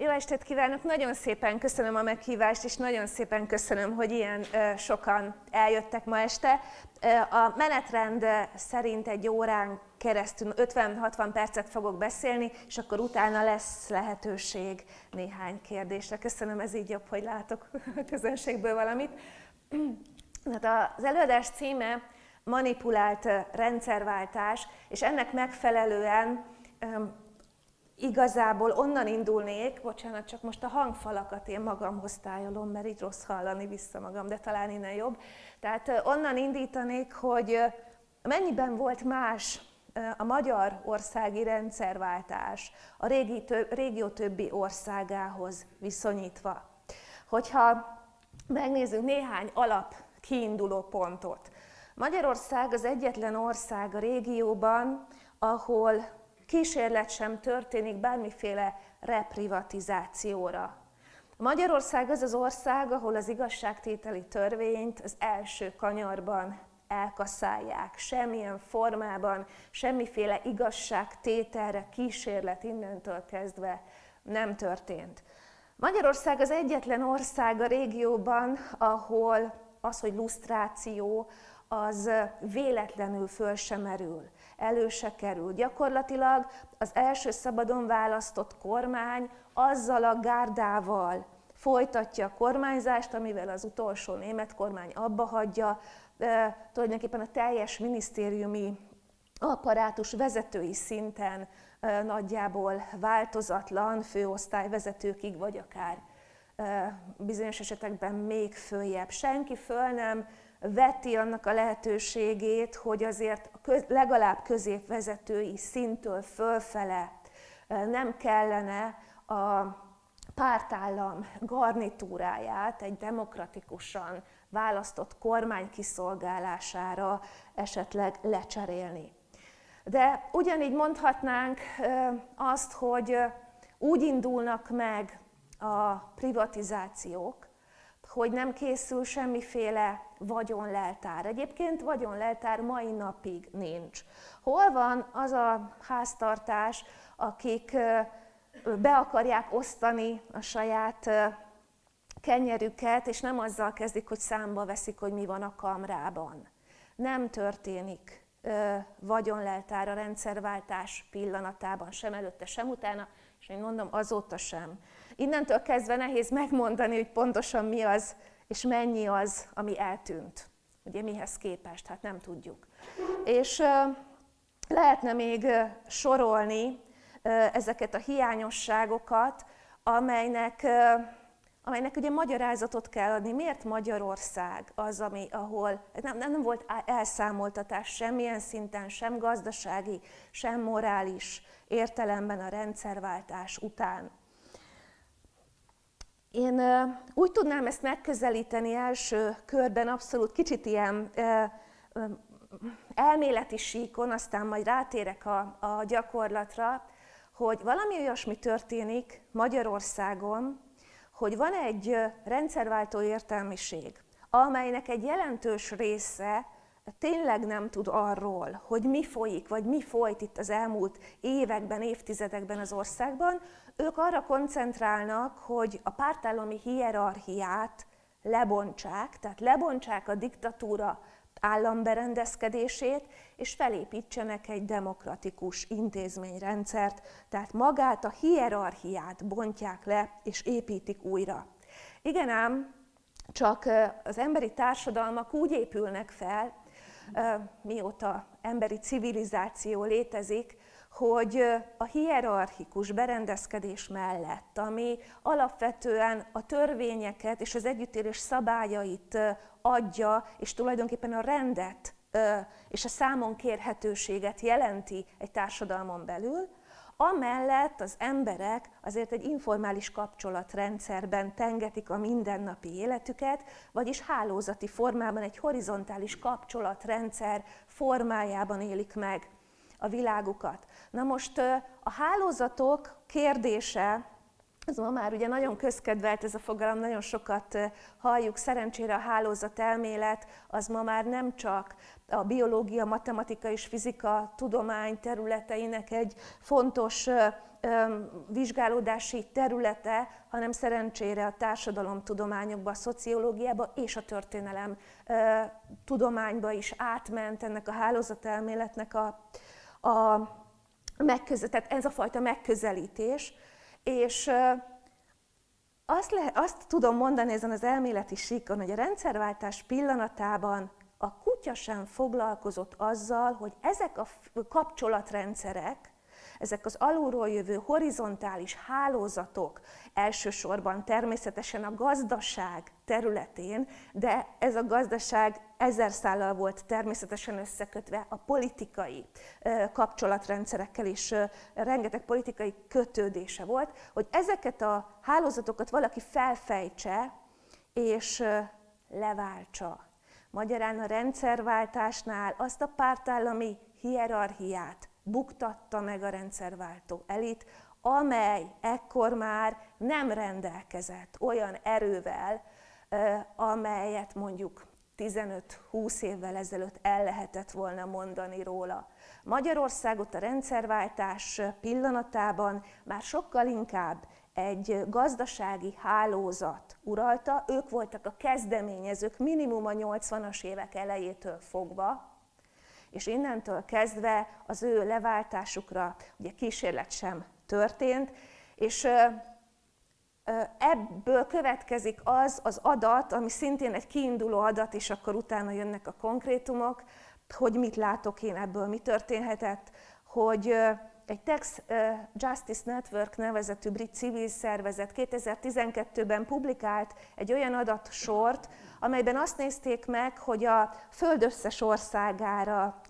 Jó estét kívánok! Nagyon szépen köszönöm a meghívást, és nagyon szépen köszönöm, hogy ilyen sokan eljöttek ma este. A menetrend szerint egy órán keresztül 50-60 percet fogok beszélni, és akkor utána lesz lehetőség néhány kérdésre. Köszönöm, ez így jobb, hogy látok a közönségből valamit. Hát az előadás címe manipulált rendszerváltás, és ennek megfelelően igazából onnan indulnék, bocsánat, csak most a hangfalakat én magamhoz tájolom, mert így rossz hallani vissza magam, de talán innen jobb. Tehát onnan indítanék, hogy mennyiben volt más a magyarországi rendszerváltás a régió többi országához viszonyítva. Hogyha megnézzük néhány alap kiinduló pontot. Magyarország az egyetlen ország a régióban, ahol kísérlet sem történik bármiféle reprivatizációra. Magyarország az az ország, ahol az igazságtételi törvényt az első kanyarban elkasszálják. Semmilyen formában, semmiféle igazságtételre kísérlet innentől kezdve nem történt. Magyarország az egyetlen ország a régióban, ahol az, hogy lusztráció, az véletlenül föl sem merül, elő se kerül. Gyakorlatilag az első szabadon választott kormány azzal a gárdával folytatja a kormányzást, amivel az utolsó német kormány abba hagyja. Tulajdonképpen a teljes minisztériumi apparátus vezetői szinten nagyjából változatlan, főosztályvezetőkig, vagy akár bizonyos esetekben még följebb. Senki föl nem veti annak a lehetőségét, hogy azért legalább középvezetői szinttől fölfele nem kellene a pártállam garnitúráját egy demokratikusan választott kormány kiszolgálására esetleg lecserélni. De ugyanígy mondhatnánk azt, hogy úgy indulnak meg a privatizációk, hogy nem készül semmiféle vagyonleltár. Egyébként vagyonleltár mai napig nincs. Hol van az a háztartás, akik be akarják osztani a saját kenyerüket, és nem azzal kezdik, hogy számba veszik, hogy mi van a kamrában. Nem történik vagyonleltár a rendszerváltás pillanatában, sem előtte, sem utána, és én mondom, azóta sem. Innentől kezdve nehéz megmondani, hogy pontosan mi az, és mennyi az, ami eltűnt. Ugye mihez képest? Hát nem tudjuk. És lehetne még sorolni ezeket a hiányosságokat, amelynek ugye magyarázatot kell adni. Miért Magyarország az, ahol nem volt elszámoltatás semmilyen szinten, sem gazdasági, sem morális értelemben a rendszerváltás után? Én úgy tudnám ezt megközelíteni első körben, abszolút kicsit ilyen elméleti síkon, aztán majd rátérek a gyakorlatra, hogy valami olyasmi történik Magyarországon, hogy van egy rendszerváltó értelmiség, amelynek egy jelentős része tényleg nem tud arról, hogy mi folyik, vagy mi folyt itt az elmúlt években, évtizedekben az országban. Ők arra koncentrálnak, hogy a pártállami hierarchiát lebontsák, tehát lebontsák a diktatúra államberendezkedését, és felépítsenek egy demokratikus intézményrendszert, tehát magát a hierarchiát bontják le, és építik újra. Igen ám, csak az emberi társadalmak úgy épülnek fel, mióta emberi civilizáció létezik, hogy a hierarchikus berendezkedés mellett, ami alapvetően a törvényeket és az együttélés szabályait adja, és tulajdonképpen a rendet és a számonkérhetőséget jelenti egy társadalmon belül, amellett az emberek azért egy informális kapcsolatrendszerben tengetik a mindennapi életüket, vagyis hálózati formában, egy horizontális kapcsolatrendszer formájában élik meg a világukat. Na most a hálózatok kérdése az ma már ugye nagyon közkedvelt ez a fogalom, nagyon sokat halljuk, szerencsére a hálózatelmélet az ma már nem csak a biológia, matematika és fizika tudomány területeinek egy fontos vizsgálódási területe, hanem szerencsére a társadalomtudományokba, a szociológiába és a történelem tudományba is átment ennek a hálózatelméletnek tehát ez a fajta megközelítés. És azt tudom mondani ezen az elméleti síkon, hogy a rendszerváltás pillanatában a kutya sem foglalkozott azzal, hogy ezek a kapcsolatrendszerek, ezek az alulról jövő horizontális hálózatok, elsősorban természetesen a gazdaság területén, de ez a gazdaság ezer szállal volt természetesen összekötve a politikai kapcsolatrendszerekkel is, rengeteg politikai kötődése volt, hogy ezeket a hálózatokat valaki felfejtse és leváltsa. Magyarán a rendszerváltásnál azt a pártállami hierarchiát buktatta meg a rendszerváltó elit, amely ekkor már nem rendelkezett olyan erővel, amelyet mondjuk 15-20 évvel ezelőtt el lehetett volna mondani róla. Magyarországot a rendszerváltás pillanatában már sokkal inkább egy gazdasági hálózat uralta, ők voltak a kezdeményezők minimum a 80-as évek elejétől fogva, és innentől kezdve az ő leváltásukra ugye kísérlet sem történt, és ebből következik az adat, ami szintén egy kiinduló adat, és akkor utána jönnek a konkrétumok, hogy mit látok én ebből, mi történhetett, hogy egy Tax Justice Network nevezetű brit civil szervezet 2012-ben publikált egy olyan adatsort, amelyben azt nézték meg, hogy a Föld összes országára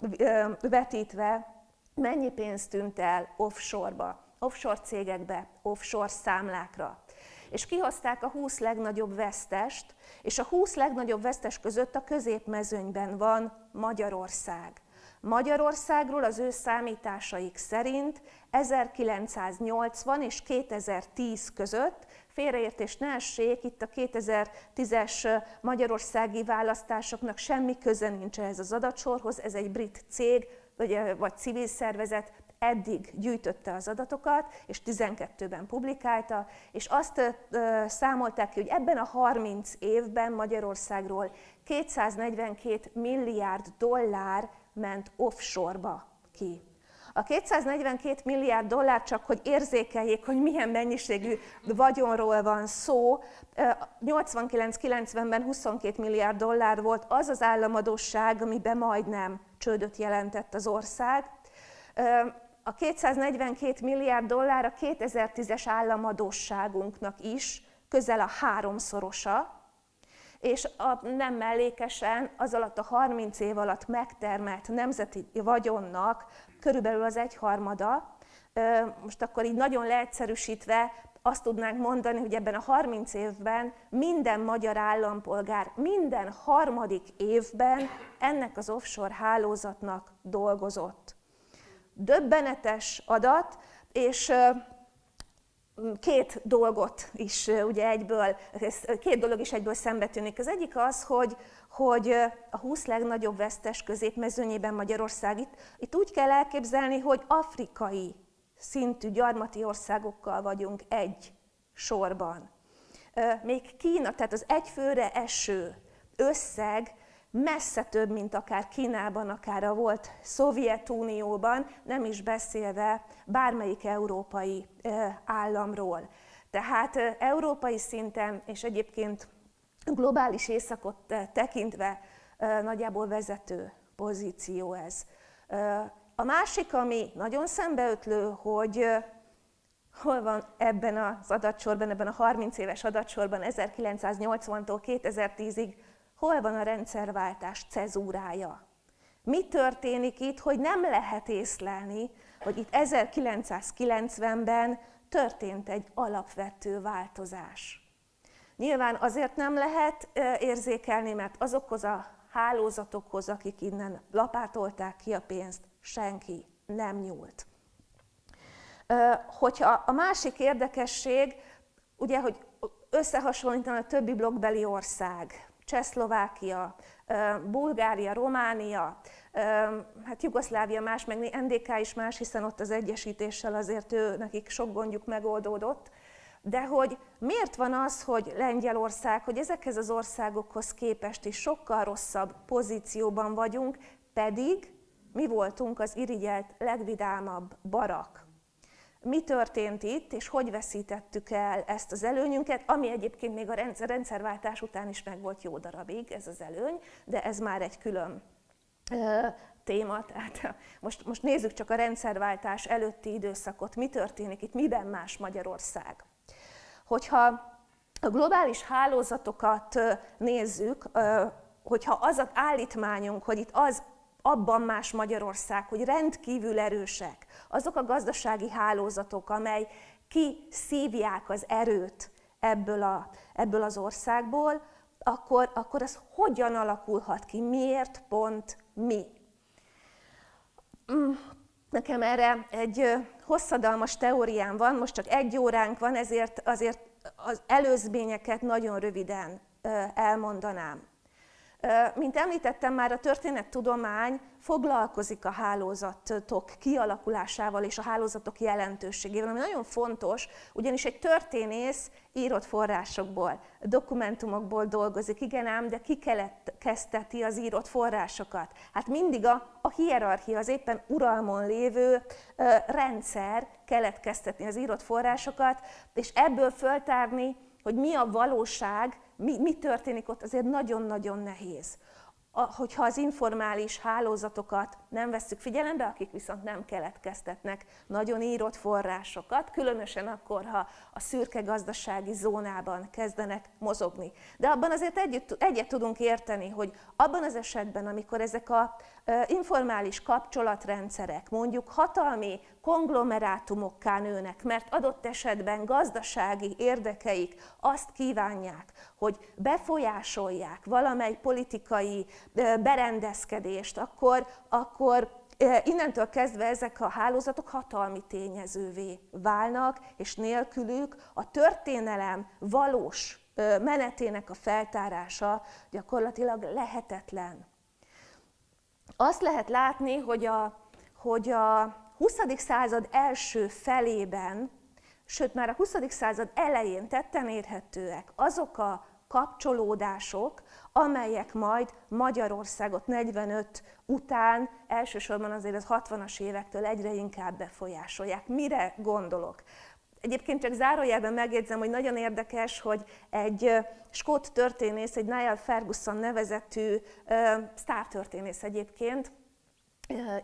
vetítve mennyi pénzt tűnt el offshore-ba, offshore cégekbe, offshore számlákra. És kihozták a 20 legnagyobb vesztest, és a 20 legnagyobb vesztes között a középmezőnyben van Magyarország. Magyarországról az ő számításaik szerint 1980 és 2010 között, félreértés ne essék, itt a 2010-es magyarországi választásoknak semmi köze nincs ehhez az adatsorhoz, ez egy brit cég vagy civil szervezet eddig gyűjtötte az adatokat, és 12-ben publikálta, és azt számolták ki, hogy ebben a 30 évben Magyarországról 242 milliárd dollár ment offshore-ba ki. A 242 milliárd dollár, csak hogy érzékeljék, hogy milyen mennyiségű vagyonról van szó, 89-90-ben 22 milliárd dollár volt az az államadósság, amiben majdnem csődöt jelentett az ország. A 242 milliárd dollár a 2010-es államadósságunknak is közel a 3-szorosa, és nem mellékesen az alatt a 30 év alatt megtermelt nemzeti vagyonnak körülbelül az 1/3. Most akkor így nagyon leegyszerűsítve azt tudnánk mondani, hogy ebben a 30 évben minden magyar állampolgár minden harmadik évben ennek az offshore hálózatnak dolgozott. Döbbenetes adat, és két dolog is egyből szembetűnik. Az egyik az, hogy a 20 legnagyobb vesztes középmezőnyében Magyarország, itt úgy kell elképzelni, hogy afrikai szintű gyarmati országokkal vagyunk egy sorban. Még Kína, tehát az egyfőre eső összeg messze több, mint akár Kínában, akár a volt Szovjetunióban, nem is beszélve bármelyik európai államról. Tehát európai szinten, és egyébként globális északot tekintve nagyjából vezető pozíció ez. A másik, ami nagyon szembeötlő, hogy hol van ebben az adatsorban, ebben a 30 éves adatsorban 1980-tól 2010-ig, hol van a rendszerváltás cezúrája? Mi történik itt, hogy nem lehet észlelni, hogy itt 1990-ben történt egy alapvető változás. Nyilván azért nem lehet érzékelni, mert azokhoz a hálózatokhoz, akik innen lapátolták ki a pénzt, senki nem nyúlt. Hogyha a másik érdekesség, ugye, hogy összehasonlítani a többi blokkbeli ország, Csehszlovákia, Bulgária, Románia, hát Jugoszlávia más, meg NDK is más, hiszen ott az egyesítéssel azért nekik sok gondjuk megoldódott. De hogy miért van az, hogy Lengyelország, hogy ezekhez az országokhoz képest is sokkal rosszabb pozícióban vagyunk, pedig mi voltunk az irigyelt legvidámabb barak. Mi történt itt, és hogy veszítettük el ezt az előnyünket, ami egyébként még a rendszerváltás után is megvolt jó darabig, ez az előny, de ez már egy külön téma. Tehát most nézzük csak a rendszerváltás előtti időszakot, mi történik itt, miben más Magyarország. Hogyha a globális hálózatokat nézzük, hogyha az az állítmányunk, hogy itt abban más Magyarország, hogy rendkívül erősek azok a gazdasági hálózatok, amely kiszívják az erőt ebből az országból, akkor ez hogyan alakulhat ki, miért pont mi? Nekem erre egy hosszadalmas teóriám van, most csak 1 óránk van, ezért azért az előzményeket nagyon röviden elmondanám. Mint említettem már, a történettudomány foglalkozik a hálózatok kialakulásával és a hálózatok jelentőségével, ami nagyon fontos, ugyanis egy történész írott forrásokból, dokumentumokból dolgozik, igen ám, de ki keletkezteti az írott forrásokat? Hát mindig a hierarchia, az éppen uralmon lévő rendszer keletkeztetni az írott forrásokat, és ebből föltárni, hogy mi a valóság, mi történik ott, azért nagyon-nagyon nehéz. Hogyha az informális hálózatokat nem vesszük figyelembe, akik viszont nem keletkeztetnek nagyon írott forrásokat, különösen akkor, ha a szürke gazdasági zónában kezdenek mozogni. De abban azért egyet tudunk érteni, hogy abban az esetben, amikor ezek az informális kapcsolatrendszerek mondjuk hatalmi konglomerátumokká nőnek, mert adott esetben gazdasági érdekeik azt kívánják, hogy befolyásolják valamely politikai berendezkedést, akkor innentől kezdve ezek a hálózatok hatalmi tényezővé válnak, és nélkülük a történelem valós menetének a feltárása gyakorlatilag lehetetlen. Azt lehet látni, hogy a 20. század első felében, sőt már a 20. század elején tetten érhetőek azok a kapcsolódások, amelyek majd Magyarországot 45 után, elsősorban azért az 60-as évektől egyre inkább befolyásolják. Mire gondolok? Egyébként csak zárójelben megjegyzem, hogy nagyon érdekes, hogy egy skót történész, egy Niall Ferguson nevezetű sztártörténész egyébként,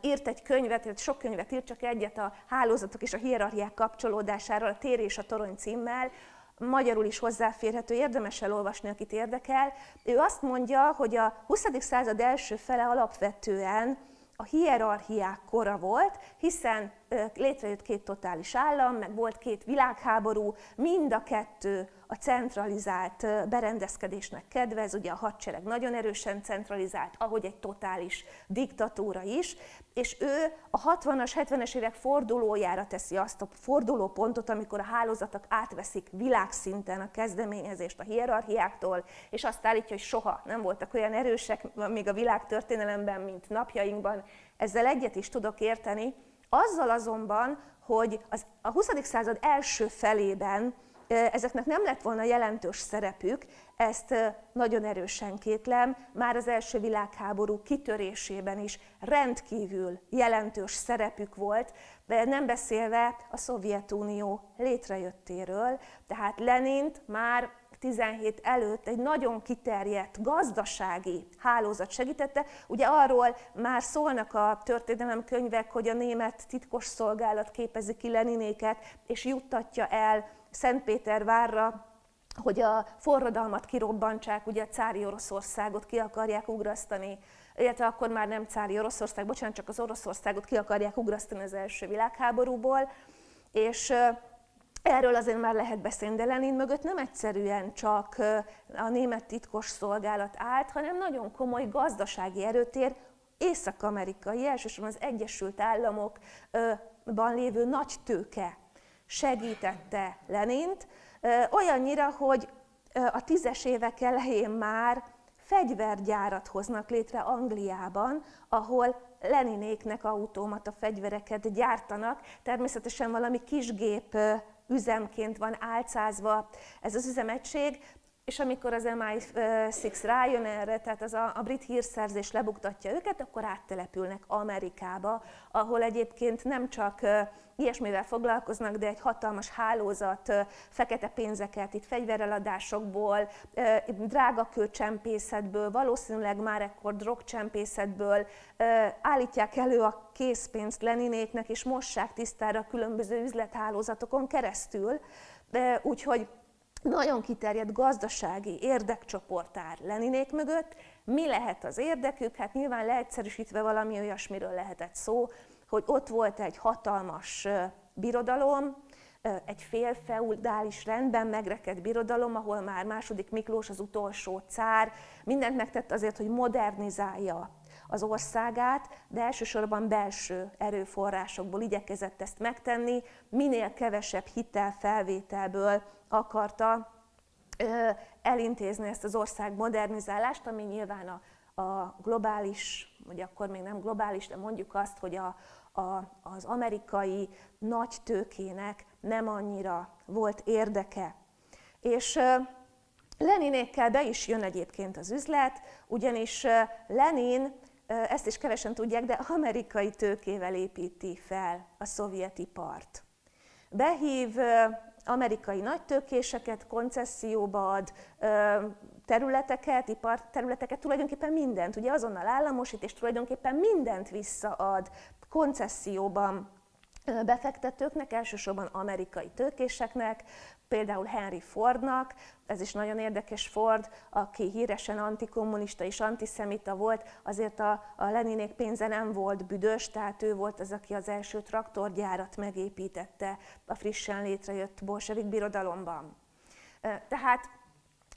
írt egy könyvet, sok könyvet írt, csak egyet a hálózatok és a hierarchiák kapcsolódásáról, a Tér és a torony címmel, magyarul is hozzáférhető, érdemes elolvasni, akit érdekel. Ő azt mondja, hogy a 20. század első fele alapvetően a hierarchiák kora volt, hiszen létrejött 2 totális állam, meg volt 2 világháború, mind a 2 a centralizált berendezkedésnek kedvez, ugye a hadsereg nagyon erősen centralizált, ahogy egy totális diktatúra is, és ő a 60-as, 70-es évek fordulójára teszi azt a fordulópontot, amikor a hálózatok átveszik világszinten a kezdeményezést a hierarchiáktól, és azt állítja, hogy soha nem voltak olyan erősek még a világtörténelemben, mint napjainkban. Ezzel egyet is tudok érteni, azzal azonban, hogy a 20. század első felében ezeknek nem lett volna jelentős szerepük, ezt nagyon erősen kétlem, már az első világháború kitörésében is rendkívül jelentős szerepük volt, de nem beszélve a Szovjetunió létrejöttéről, tehát Lenint már 17 előtt egy nagyon kiterjedt gazdasági hálózat segítette. Ugye arról már szólnak a történelemkönyvek, hogy a német titkosszolgálat képezi ki Leninéket, és juttatja el Szentpétervárra, hogy a forradalmat kirobbantsák, ugye a cári Oroszországot ki akarják ugrasztani, illetve akkor már nem cári Oroszország, bocsánat, csak az Oroszországot ki akarják ugrasztani az első világháborúból, és erről azért már lehet beszélni, de Lenin mögött nem egyszerűen csak a német titkosszolgálat állt, hanem nagyon komoly gazdasági erőtér, észak-amerikai, elsősorban az Egyesült Államokban lévő nagy tőke segítette Lenint, Olyannyira, hogy a 10-es évek elején már fegyvergyárat hoznak létre Angliában, ahol Leninéknek automata fegyvereket gyártanak. Természetesen valami kisgép üzemként van álcázva ez az üzemegység, és amikor az MI6 rájön erre, tehát az a brit hírszerzés lebuktatja őket, akkor áttelepülnek Amerikába, ahol egyébként nem csak ilyesmivel foglalkoznak, de egy hatalmas hálózat fekete pénzeket, itt fegyvereladásokból, drágakőcsempészetből, valószínűleg már ekkor drogcsempészetből állítják elő a készpénzt Leninéknek, és mossák tisztára különböző üzlethálózatokon keresztül, úgyhogy nagyon kiterjedt gazdasági érdekcsoport áll Leninék mögött. Mi lehet az érdekük? Hát nyilván leegyszerűsítve valami olyasmiről lehetett szó, hogy ott volt egy hatalmas birodalom, egy félfeudális rendben megrekedt birodalom, ahol már II. Miklós, az utolsó cár, mindent megtett azért, hogy modernizálja az országát, de elsősorban belső erőforrásokból igyekezett ezt megtenni, minél kevesebb hitelfelvételből akarta elintézni ezt az ország modernizálást, ami nyilván a globális, vagy akkor még nem globális, de mondjuk azt, hogy az amerikai nagy tőkének nem annyira volt érdeke. És Leninékkel be is jön egyébként az üzlet, ugyanis Lenin, ezt is kevesen tudják, de amerikai tőkével építi fel a szovjet ipart. Behív amerikai nagytőkéseket, koncesszióba ad területeket, iparterületeket, tulajdonképpen mindent, ugye azonnal államosít, és tulajdonképpen mindent visszaad koncesszióban befektetőknek, elsősorban amerikai tőkéseknek, például Henry Fordnak, ez is nagyon érdekes, Ford, aki híresen antikommunista és antiszemita volt, azért a Leninék pénze nem volt büdös, tehát ő volt az, aki az első traktorgyárat megépítette a frissen létrejött bolsevik birodalomban. Tehát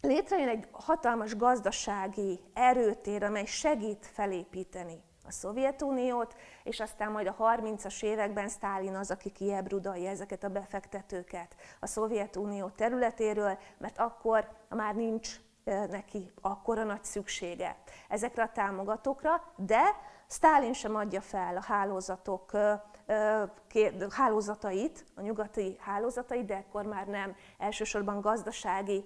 létrejön egy hatalmas gazdasági erőtér, amely segít felépíteni a Szovjetuniót, és aztán majd a 30-as években Sztálin az, aki kiebrudalja ezeket a befektetőket a Szovjetunió területéről, mert akkor már nincs neki akkora nagy szüksége ezekre a támogatókra, de Sztálin sem adja fel a hálózatait, a nyugati hálózatait, de ekkor már nem elsősorban gazdasági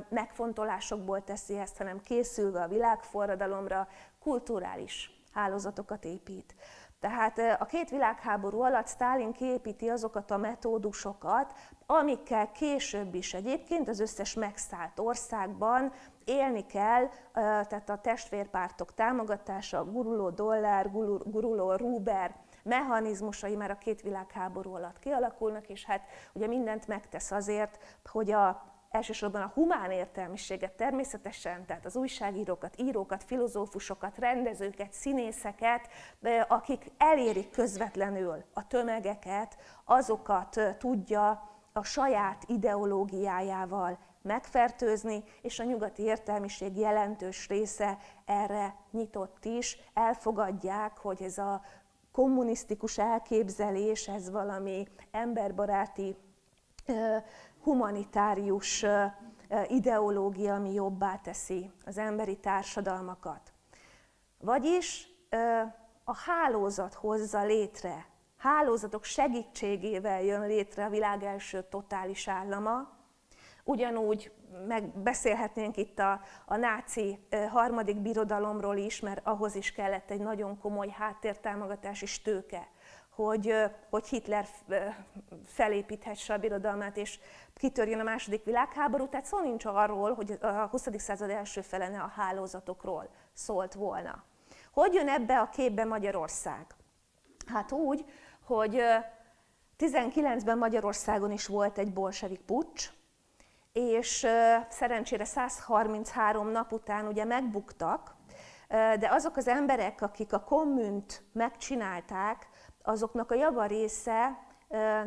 megfontolásokból teszi ezt, hanem készülve a világforradalomra kulturális hálózatokat épít. Tehát a két világháború alatt Sztálin kiépíti azokat a metódusokat, amikkel később is egyébként az összes megszállt országban élni kell, tehát a testvérpártok támogatása, a guruló dollár, guruló rubel mechanizmusai már a két világháború alatt kialakulnak, és hát ugye mindent megtesz azért, hogy elsősorban a humán értelmiséget természetesen, tehát az újságírókat, írókat, filozófusokat, rendezőket, színészeket, akik érik közvetlenül a tömegeket, azokat tudja a saját ideológiájával megfertőzni, és a nyugati értelmiség jelentős része erre nyitott is, elfogadják, hogy ez a kommunisztikus elképzelés, ez valami emberbaráti, humanitárius ideológia, ami jobbá teszi az emberi társadalmakat. Vagyis a hálózat hozza létre, hálózatok segítségével jön létre a világ első totális állama. Ugyanúgy megbeszélhetnénk itt a náci harmadik birodalomról is, mert ahhoz is kellett egy nagyon komoly háttértámogatás és tőke, hogy Hitler felépíthesse a birodalmát és kitörjön a második világháború. Tehát szó nincs arról, hogy a 20. század első fele ne a hálózatokról szólt volna. Hogy jön ebbe a képbe Magyarország? Hát úgy, hogy 19-ben Magyarországon is volt egy bolsevik puccs, és szerencsére 133 nap után ugye megbuktak, de azok az emberek, akik a kommunt megcsinálták, azoknak a javarésze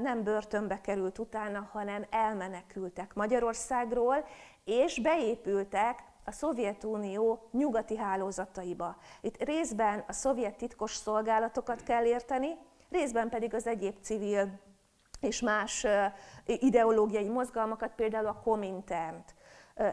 nem börtönbe került utána, hanem elmenekültek Magyarországról, és beépültek a Szovjetunió nyugati hálózataiba. Itt részben a szovjet titkos szolgálatokat kell érteni, részben pedig az egyéb civil és más ideológiai mozgalmakat, például a Kominternt.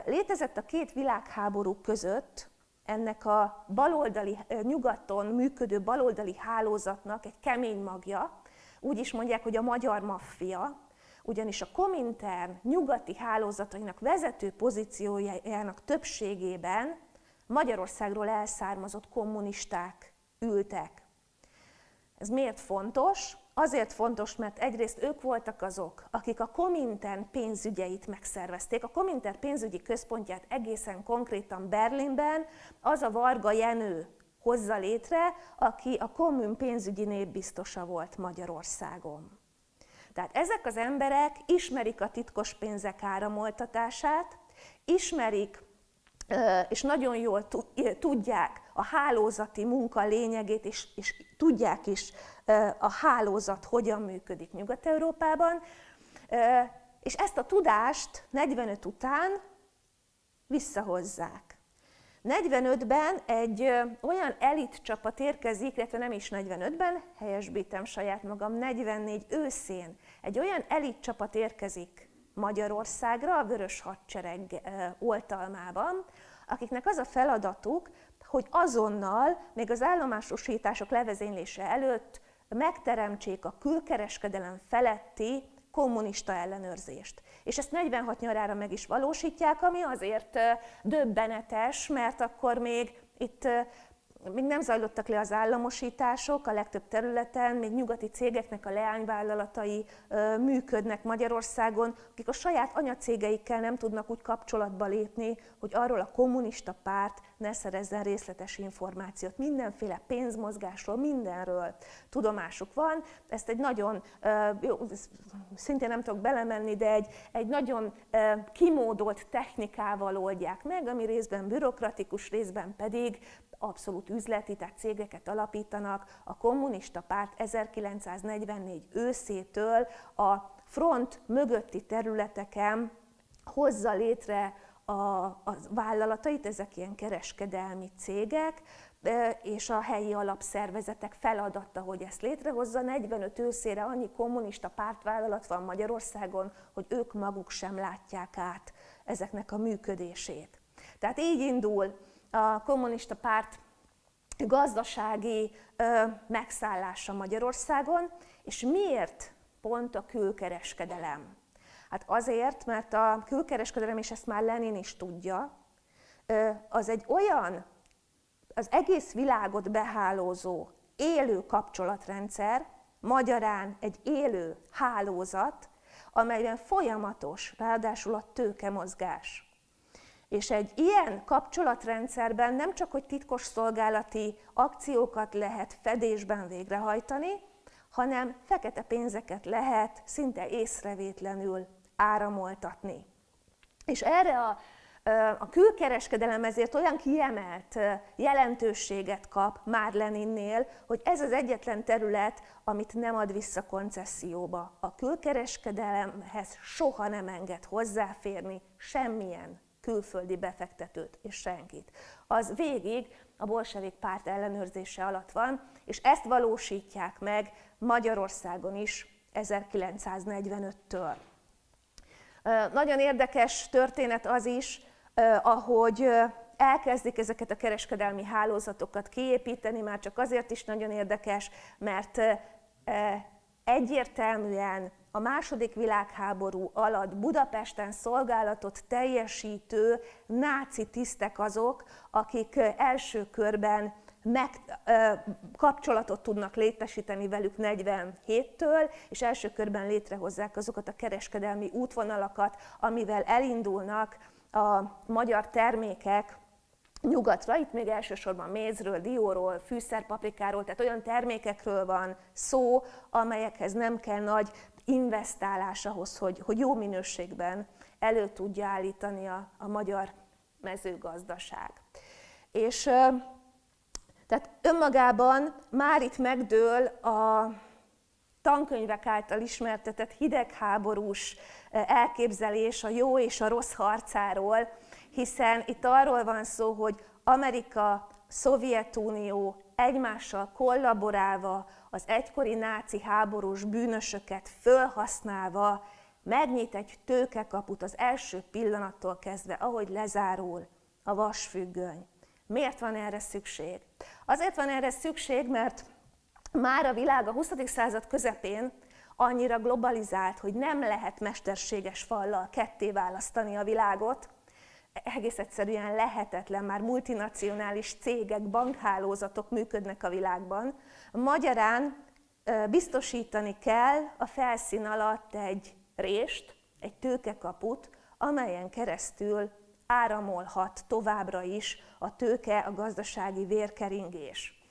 Létezett a két világháború között ennek a baloldali, nyugaton működő baloldali hálózatnak egy kemény magja, úgy is mondják, hogy a magyar maffia, ugyanis a Komintern nyugati hálózatainak vezető pozíciójának többségében Magyarországról elszármazott kommunisták ültek. Ez miért fontos? Azért fontos, mert egyrészt ők voltak azok, akik a Komintern pénzügyeit megszervezték. A Komintern pénzügyi központját egészen konkrétan Berlinben az a Varga Jenő hozza létre, aki a Kommun pénzügyi népbiztosa volt Magyarországon. Tehát ezek az emberek ismerik a titkos pénzek áramoltatását, ismerik és nagyon jól tudják a hálózati munka lényegét, és tudják is a hálózat hogyan működik Nyugat-Európában, és ezt a tudást 45 után visszahozzák. 45-ben egy olyan elit csapat érkezik, illetve nem is 45-ben, helyesbítem saját magam, 44 őszén egy olyan elit csapat érkezik Magyarországra, a Vörös Hadsereg oltalmában, akiknek az a feladatuk, hogy azonnal, még az állomásosítások levezénylése előtt megteremtsék a külkereskedelem feletti kommunista ellenőrzést. És ezt 46 nyarára meg is valósítják, ami azért döbbenetes, mert akkor még itt még nem zajlottak le az államosítások a legtöbb területen, még nyugati cégeknek a leányvállalatai működnek Magyarországon, akik a saját anyacégeikkel nem tudnak úgy kapcsolatba lépni, hogy arról a kommunista párt ne szerezzen részletes információt. Mindenféle pénzmozgásról, mindenről tudomásuk van. Ezt egy nagyon, jó, szintén nem tudok belemenni, de egy nagyon kimódolt technikával oldják meg, ami részben bürokratikus, részben pedig abszolút üzleti, tehát cégeket alapítanak. A kommunista párt 1944 őszétől a front mögötti területeken hozza létre a vállalatait, ezek ilyen kereskedelmi cégek, és a helyi alapszervezetek feladata, hogy ezt létrehozza. 45 őszére annyi kommunista pártvállalat van Magyarországon, hogy ők maguk sem látják át ezeknek a működését. Tehát így indul a kommunista párt gazdasági megszállása Magyarországon, és miért pont a külkereskedelem? Hát azért, mert a külkereskedelem, és ezt már Lenin is tudja, az egy olyan, az egész világot behálózó, élő kapcsolatrendszer, magyarán egy élő hálózat, amelyben folyamatos, ráadásul a tőkemozgás. És egy ilyen kapcsolatrendszerben nem csak, hogy titkos szolgálati akciókat lehet fedésben végrehajtani, hanem fekete pénzeket lehet szinte észrevétlenül áramoltatni. És erre a külkereskedelem ezért olyan kiemelt jelentőséget kap már Leninnél, hogy ez az egyetlen terület, amit nem ad vissza koncesszióba. A külkereskedelemhez soha nem enged hozzáférni semmilyen külföldi befektetőt és senkit. Az végig a bolsevik párt ellenőrzése alatt van, és ezt valósítják meg Magyarországon is 1945-től. Nagyon érdekes történet az is, ahogy elkezdik ezeket a kereskedelmi hálózatokat kiépíteni, már csak azért is nagyon érdekes, mert egyértelműen a II. Világháború alatt Budapesten szolgálatot teljesítő náci tisztek azok, akik első körben kapcsolatot tudnak létesíteni velük 47-től, és első körben létrehozzák azokat a kereskedelmi útvonalakat, amivel elindulnak a magyar termékek nyugatra. Itt még elsősorban mézről, dióról, fűszerpaprikáról, tehát olyan termékekről van szó, amelyekhez nem kell nagy investálás ahhoz, hogy jó minőségben elő tudja állítani a magyar mezőgazdaság. És tehát önmagában már itt megdől a tankönyvek által ismertetett hidegháborús elképzelés a jó és a rossz harcáról, hiszen itt arról van szó, hogy Amerika, Szovjetunió egymással kollaborálva, az egykori náci háborús bűnösöket fölhasználva megnyit egy tőkekaput az első pillanattól kezdve, ahogy lezárul a vasfüggöny. Miért van erre szükség? Azért van erre szükség, mert már a világ a 20. század közepén annyira globalizált, hogy nem lehet mesterséges fallal ketté választani a világot. Egész egyszerűen lehetetlen, már multinacionális cégek, bankhálózatok működnek a világban. Magyarán biztosítani kell a felszín alatt egy rést, egy tőkekaput, amelyen keresztül áramolhat továbbra is a tőke, a gazdasági vérkeringés.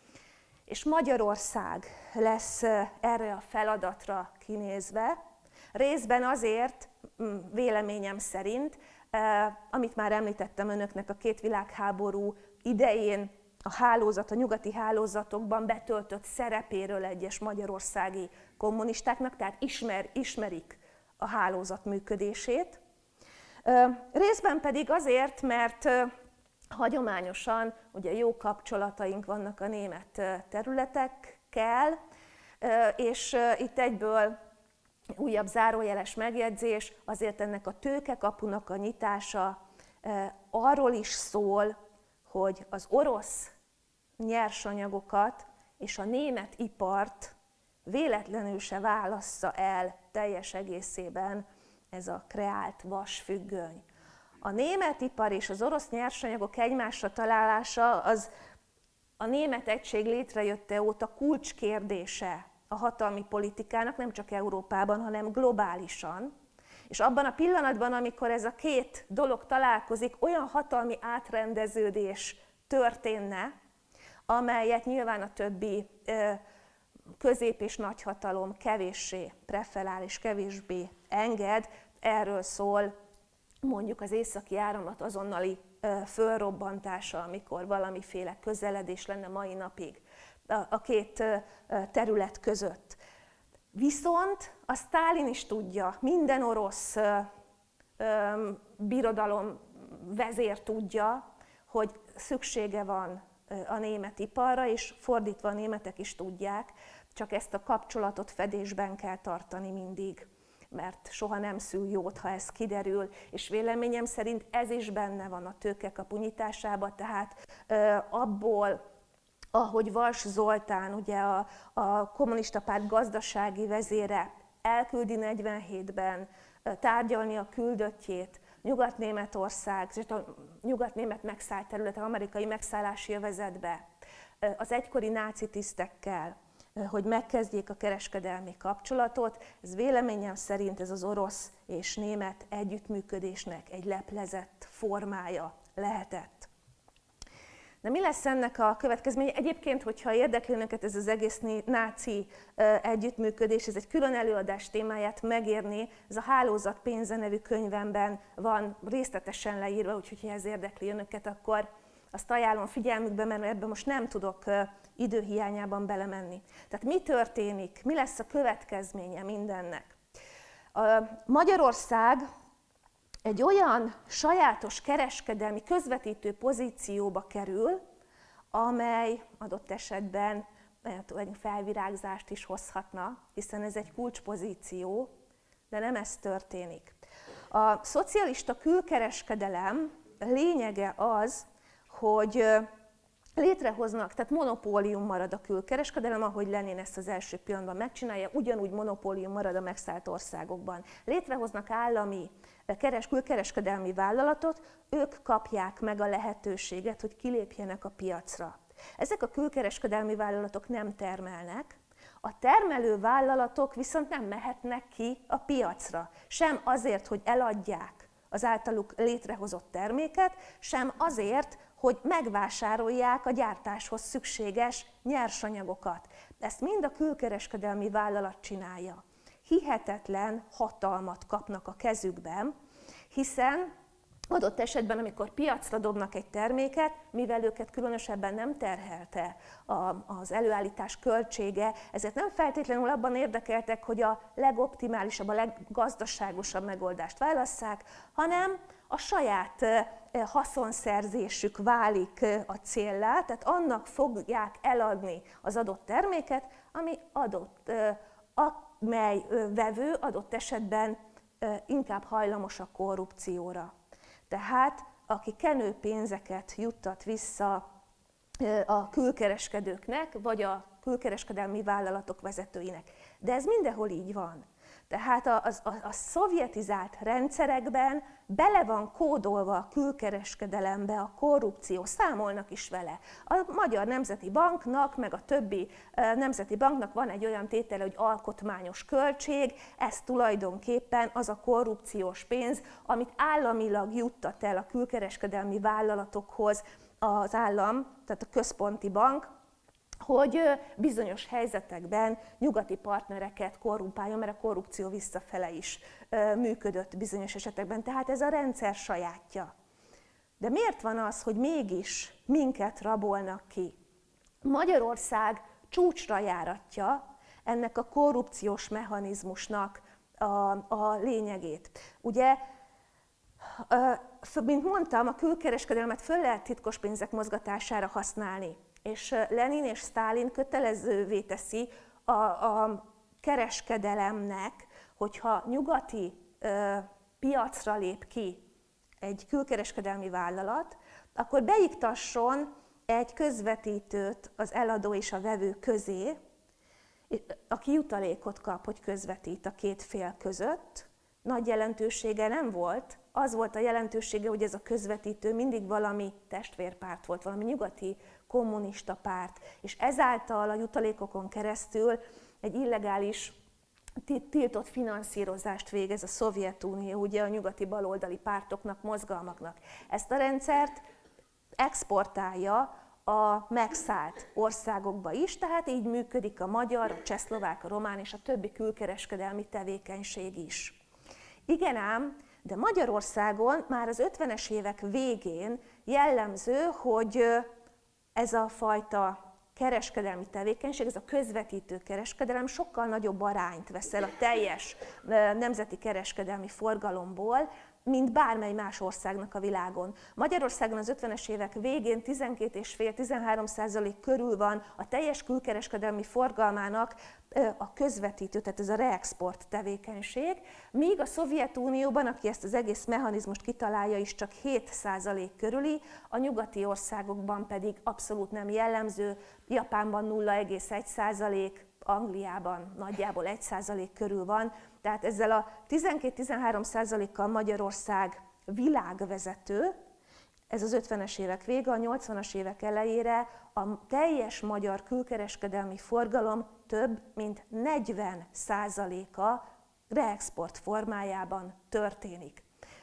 És Magyarország lesz erre a feladatra kinézve, részben azért, véleményem szerint, amit már említettem önöknek, a két világháború idején a nyugati hálózatokban betöltött szerepéről egyes magyarországi kommunistáknak, tehát ismerik a hálózat működését. Részben pedig azért, mert hagyományosan ugye jó kapcsolataink vannak a német területekkel, és itt egyből újabb zárójeles megjegyzés, azért ennek a tőkekapunak a nyitása arról is szól, hogy az orosz nyersanyagokat és a német ipart véletlenül se válassza el teljes egészében ez a kreált vasfüggöny. A német ipar és az orosz nyersanyagok egymásra találása az a német egység létrejötte óta kulcskérdése a hatalmi politikának, nem csak Európában, hanem globálisan. És abban a pillanatban, amikor ez a két dolog találkozik, olyan hatalmi átrendeződés történne, amelyet nyilván a többi közép- és nagyhatalom kevéssé preferál és kevésbé enged. Erről szól mondjuk az északi áramlat azonnali fölrobbantása, amikor valamiféle közeledés lenne mai napig a két terület között. Viszont a Sztálin is tudja, minden orosz birodalom vezér tudja, hogy szüksége van a német iparra, és fordítva a németek is tudják, csak ezt a kapcsolatot fedésben kell tartani mindig, mert soha nem szül jót, ha ez kiderül, és véleményem szerint ez is benne van a tőkekapu nyitásában, tehát abból, ahogy Vals Zoltán, ugye a kommunista párt gazdasági vezére elküldi 47-ben tárgyalni a küldöttjét Nyugat-Németország, és a nyugat-német megszállt területek, amerikai megszállási övezetbe, az egykori náci tisztekkel, hogy megkezdjék a kereskedelmi kapcsolatot. Ez véleményem szerint ez az orosz és német együttműködésnek egy leplezett formája lehetett. De mi lesz ennek a következménye? Egyébként, hogyha érdekli önöket ez az egész náci együttműködés, ez egy külön előadás témáját megérni, ez a Hálózat pénze nevű könyvemben van részletesen leírva, úgyhogy ha ez érdekli önöket, akkor azt ajánlom figyelmükbe, mert ebben most nem tudok időhiányában belemenni. Tehát mi történik, mi lesz a következménye mindennek? Magyarország egy olyan sajátos kereskedelmi közvetítő pozícióba kerül, amely adott esetben felvirágzást is hozhatna, hiszen ez egy kulcspozíció, de nem ez történik. A szocialista külkereskedelem lényege az, hogy létrehoznak, tehát monopólium marad a külkereskedelem, ahogy Lenin ezt az első pillanatban megcsinálja, ugyanúgy monopólium marad a megszállt országokban. Létrehoznak állami külkereskedelmi vállalatot, ők kapják meg a lehetőséget, hogy kilépjenek a piacra. Ezek a külkereskedelmi vállalatok nem termelnek, a termelő vállalatok viszont nem mehetnek ki a piacra, sem azért, hogy eladják az általuk létrehozott terméket, sem azért, hogy megvásárolják a gyártáshoz szükséges nyersanyagokat. Ezt mind a külkereskedelmi vállalat csinálja. Hihetetlen hatalmat kapnak a kezükben, hiszen adott esetben, amikor piacra dobnak egy terméket, mivel őket különösebben nem terhelte az előállítás költsége, ezért nem feltétlenül abban érdekeltek, hogy a legoptimálisabb, a leggazdaságosabb megoldást válasszák, hanem a saját haszonszerzésük válik a céllá, tehát annak fogják eladni az adott terméket, amely vevő adott esetben inkább hajlamos a korrupcióra. Tehát aki kenőpénzeket juttat vissza a külkereskedőknek, vagy a külkereskedelmi vállalatok vezetőinek. De ez mindenhol így van. Tehát a szovjetizált rendszerekben bele van kódolva a külkereskedelembe a korrupció, számolnak is vele. A Magyar Nemzeti Banknak, meg a többi nemzeti banknak van egy olyan tétele, hogy alkotmányos költség, ez tulajdonképpen az a korrupciós pénz, amit államilag juttat el a külkereskedelmi vállalatokhoz az állam, tehát a központi bank, hogy bizonyos helyzetekben nyugati partnereket korrumpáljon, mert a korrupció visszafele is működött bizonyos esetekben. Tehát ez a rendszer sajátja. De miért van az, hogy mégis minket rabolnak ki? Magyarország csúcsra járatja ennek a korrupciós mechanizmusnak a lényegét. Ugye, mint mondtam, a külkereskedelmet föl lehet titkos pénzek mozgatására használni. És Lenin és Sztálin kötelezővé teszi a kereskedelemnek, hogyha nyugati piacra lép ki egy külkereskedelmi vállalat, akkor beiktasson egy közvetítőt az eladó és a vevő közé, aki jutalékot kap, hogy közvetít a két fél között. Nagy jelentősége nem volt. Az volt a jelentősége, hogy ez a közvetítő mindig valami testvérpárt volt, valami nyugati kommunista párt, és ezáltal a jutalékokon keresztül egy illegális, tiltott finanszírozást végez a Szovjetunió, ugye a nyugati baloldali pártoknak, mozgalmaknak. Ezt a rendszert exportálja a megszállt országokba is, tehát így működik a magyar, a csehszlovák, a román és a többi külkereskedelmi tevékenység is. Igen ám, de Magyarországon már az 50-es évek végén jellemző, hogy ez a fajta kereskedelmi tevékenység, ez a közvetítő kereskedelem sokkal nagyobb arányt vesz el a teljes nemzeti kereskedelmi forgalomból, mint bármely más országnak a világon. Magyarországon az 50-es évek végén 12,5-13% körül van a teljes külkereskedelmi forgalmának a közvetítő, tehát ez a reexport tevékenység, míg a Szovjetunióban, aki ezt az egész mechanizmust kitalálja is, csak 7% körüli, a nyugati országokban pedig abszolút nem jellemző, Japánban 0,1%, Angliában nagyjából 1% körül van, tehát ezzel a 12-13%-kal Magyarország világvezető, ez az 50-es évek vége, a 80-as évek elejére a teljes magyar külkereskedelmi forgalom több mint 40%-a reexport formájában történik.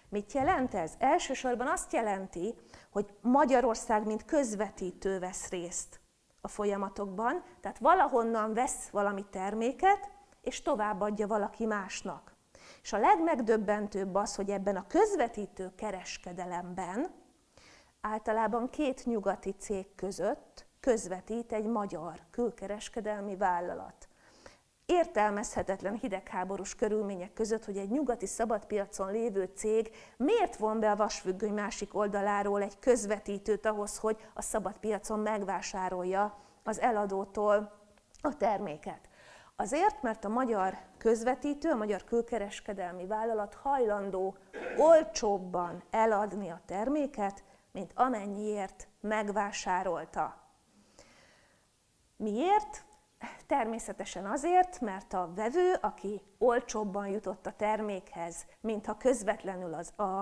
Mit jelent ez? Elsősorban azt jelenti, hogy Magyarország mint közvetítő vesz részt a folyamatokban, tehát valahonnan vesz valami terméket, és továbbadja valaki másnak. És a legmegdöbbentőbb az, hogy ebben a közvetítő kereskedelemben általában két nyugati cég között közvetít egy magyar külkereskedelmi vállalat. Értelmezhetetlen hidegháborús körülmények között, hogy egy nyugati szabadpiacon lévő cég miért von be a vasfüggöny másik oldaláról egy közvetítőt ahhoz, hogy a szabadpiacon megvásárolja az eladótól a terméket. Azért, mert a magyar közvetítő, a magyar külkereskedelmi vállalat hajlandó olcsóbban eladni a terméket, mint amennyiért megvásárolta. Miért? Természetesen azért, mert a vevő, aki olcsóbban jutott a termékhez, mintha közvetlenül